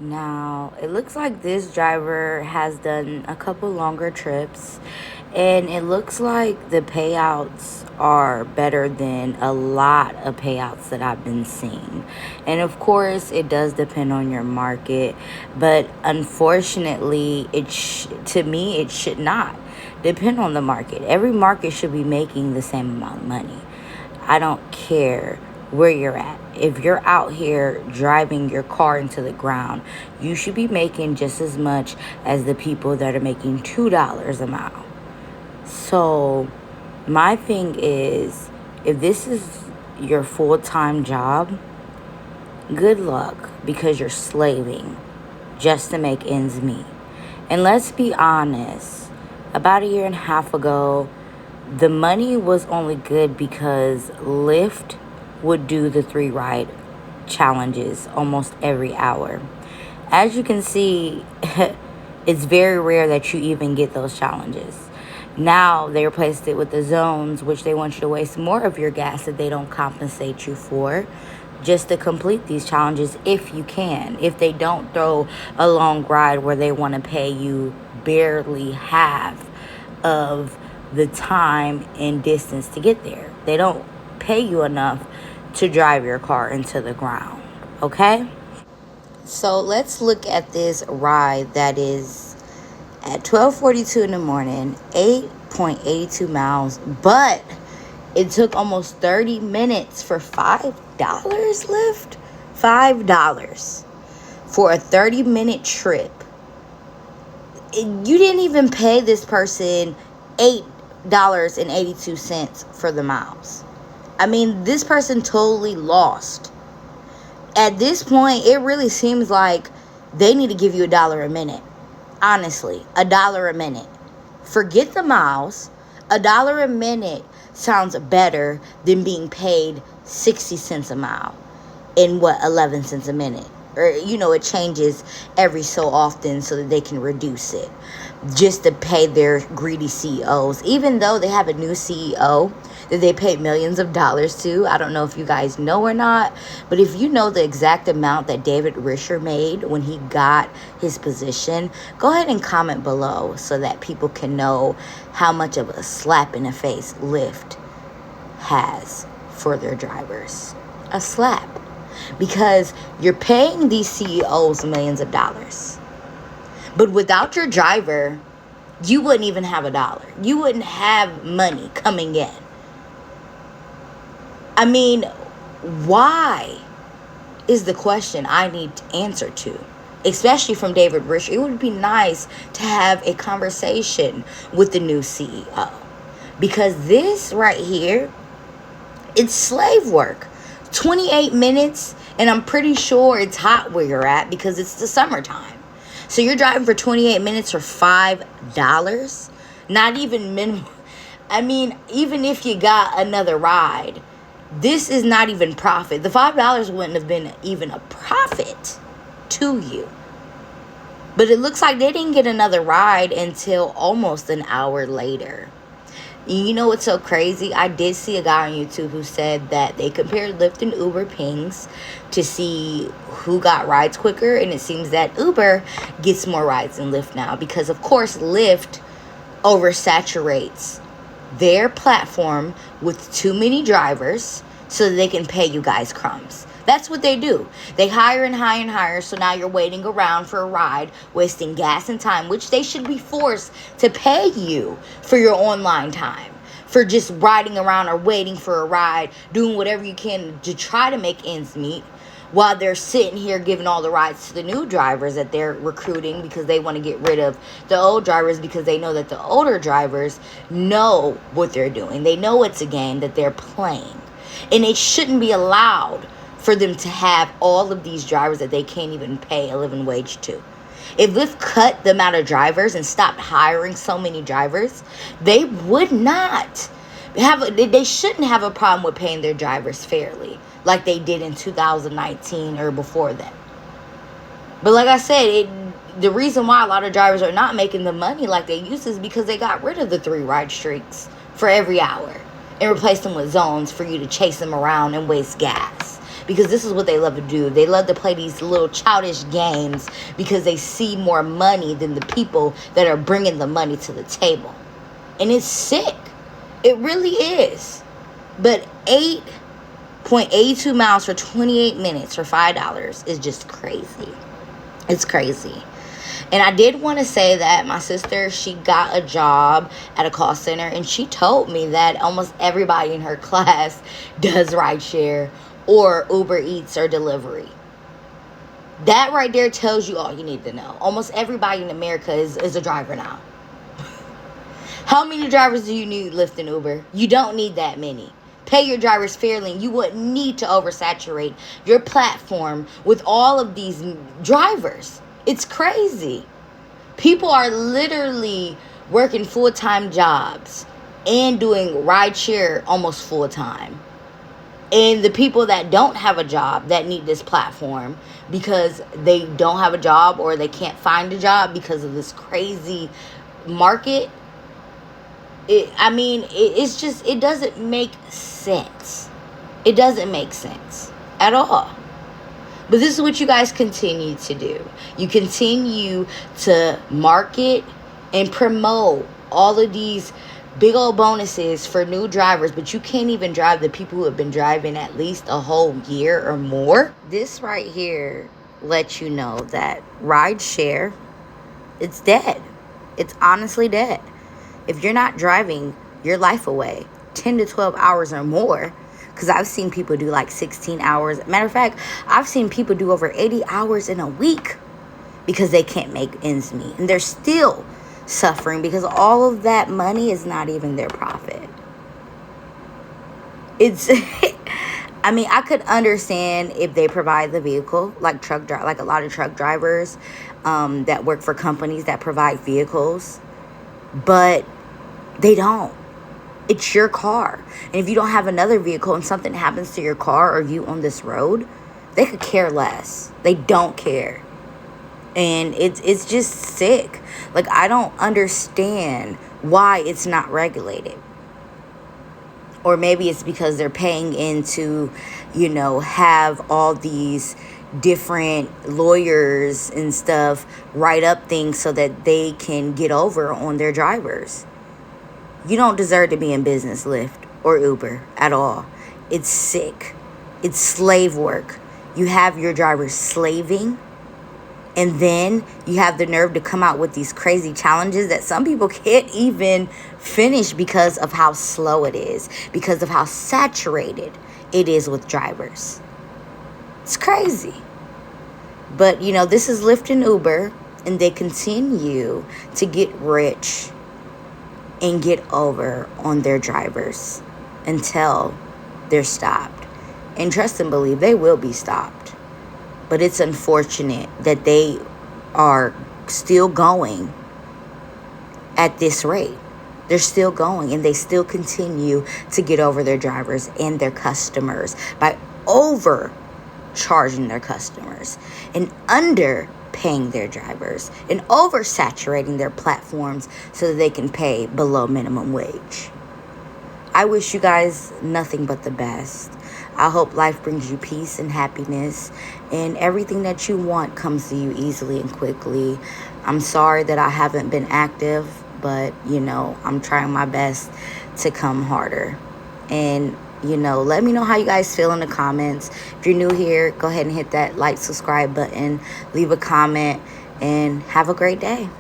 Now, it looks like this driver has done a couple longer trips, and it looks like the payouts are better than a lot of payouts that I've been seeing. And of course, it does depend on your market, but unfortunately, to me, it should not depend on the market. Every market should be making the same amount of money. I don't care where you're at. If you're out here driving your car into the ground, you should be making just as much as the people that are making $2 a mile. So, my thing is, if this is your full-time job, good luck, because you're slaving just to make ends meet. And let's be honest, about a year and a half ago, the money was only good because Lyft would do the 3 ride challenges almost every hour. As you can see, it's very rare that you even get those challenges. Now they replaced it with the zones, which they want you to waste more of your gas that they don't compensate you for, just to complete these challenges if you can. If they don't throw a long ride where they want to pay you barely half of the time and distance to get there. They don't pay you enough to drive your car into the ground. Okay? So let's look at this ride that is at 12:42 in the morning, 8.82 miles, but it took almost 30 minutes for $5 Lyft. $5 for a 30-minute trip. You didn't even pay this person $8.82 for the miles. I mean, this person totally lost. At this point, it really seems like they need to give you $1 a minute. Honestly, $1 a minute. Forget the miles. $1 a minute sounds better than being paid 60 cents a mile and 11 cents a minute. Or, it changes every so often so that they can reduce it just to pay their greedy CEOs. Even though they have a new CEO that they paid millions of dollars to. I don't know if you guys know or not, but if you know the exact amount that David Risher made when he got his position, go ahead and comment below so that people can know how much of a slap in the face Lyft has for their drivers. A slap. Because you're paying these CEOs millions of dollars. But without your driver, you wouldn't even have $1. You wouldn't have money coming in. I mean, why is the question I need to answer to, especially from David Risher. It would be nice to have a conversation with the new CEO, because this right here, it's slave work. 28 minutes, and I'm pretty sure it's hot where you're at because it's the summertime. So you're driving for 28 minutes for $5? Not even minimum. I mean, even if you got another ride, this is not even profit. The $5 wouldn't have been even a profit to you. But it looks like they didn't get another ride until almost an hour later. You know what's so crazy? I did see a guy on YouTube who said that they compared Lyft and Uber pings to see who got rides quicker. And it seems that Uber gets more rides than Lyft now. Because, of course, Lyft oversaturates their platform with too many drivers so that they can pay you guys crumbs. That's what they do. They hire and hire and hire, so now you're waiting around for a ride, wasting gas and time, which they should be forced to pay you for your online time, for just riding around or waiting for a ride, doing whatever you can to try to make ends meet, while they're sitting here giving all the rides to the new drivers that they're recruiting because they want to get rid of the old drivers, because they know that the older drivers know what they're doing. They know it's a game that they're playing. And it shouldn't be allowed for them to have all of these drivers that they can't even pay a living wage to. If Lyft cut the amount of drivers and stopped hiring so many drivers, they would not they shouldn't have a problem with paying their drivers fairly like they did in 2019 or before that. But like I said, the reason why a lot of drivers are not making the money like they used to is because they got rid of the 3 ride streaks for every hour and replaced them with zones for you to chase them around and waste gas. because this is what they love to do. They love to play these little childish games because they see more money than the people that are bringing the money to the table. And it's sick. It really is. But 8.82 miles for 28 minutes for $5 is just crazy. It's crazy. And I did want to say that my sister, she got a job at a call center, and she told me that almost everybody in her class does rideshare or Uber Eats or delivery. That right there tells you all you need to know. Almost everybody in America is a driver now. How many drivers do you need Lyft and Uber? You don't need that many. Pay your drivers fairly, and you wouldn't need to oversaturate your platform with all of these drivers. It's crazy. People are literally working full-time jobs and doing rideshare almost full-time. And the people that don't have a job that need this platform because they don't have a job or they can't find a job because of this crazy market, it's just, it doesn't make sense. It doesn't make sense at all. But this is what you guys continue to do. You continue to market and promote all of these big old bonuses for new drivers, but you can't even drive the people who have been driving at least a whole year or more. This right here lets you know that rideshare, it's dead. It's honestly dead. If you're not driving your life away 10 to 12 hours or more, because I've seen people do like 16 hours. Matter of fact, I've seen people do over 80 hours in a week because they can't make ends meet. And they're still suffering because all of that money is not even their profit. It's, I could understand if they provide the vehicle, like a lot of truck drivers that work for companies that provide vehicles, but they don't. It's your car. And if you don't have another vehicle and something happens to your car or you on this road, they could care less. They don't care. And it's just sick. Like, I don't understand why it's not regulated. Or maybe it's because they're paying into, have all these different lawyers and stuff write up things so that they can get over on their drivers. You don't deserve to be in business, Lyft or Uber at all. It's sick. It's slave work. You have your drivers slaving, and then you have the nerve to come out with these crazy challenges that some people can't even finish because of how slow it is, because of how saturated it is with drivers. It's crazy. But, this is Lyft and Uber, and they continue to get rich and get over on their drivers until they're stopped. And trust and believe they will be stopped. But it's unfortunate that they are still going at this rate. They're still going, and they still continue to get over their drivers and their customers by overcharging their customers and underpaying their drivers and oversaturating their platforms so that they can pay below minimum wage. I wish you guys nothing but the best. I hope life brings you peace and happiness, and everything that you want comes to you easily and quickly. I'm sorry that I haven't been active, but, I'm trying my best to come harder. And, let me know how you guys feel in the comments. If you're new here, go ahead and hit that like, subscribe button, leave a comment, and have a great day.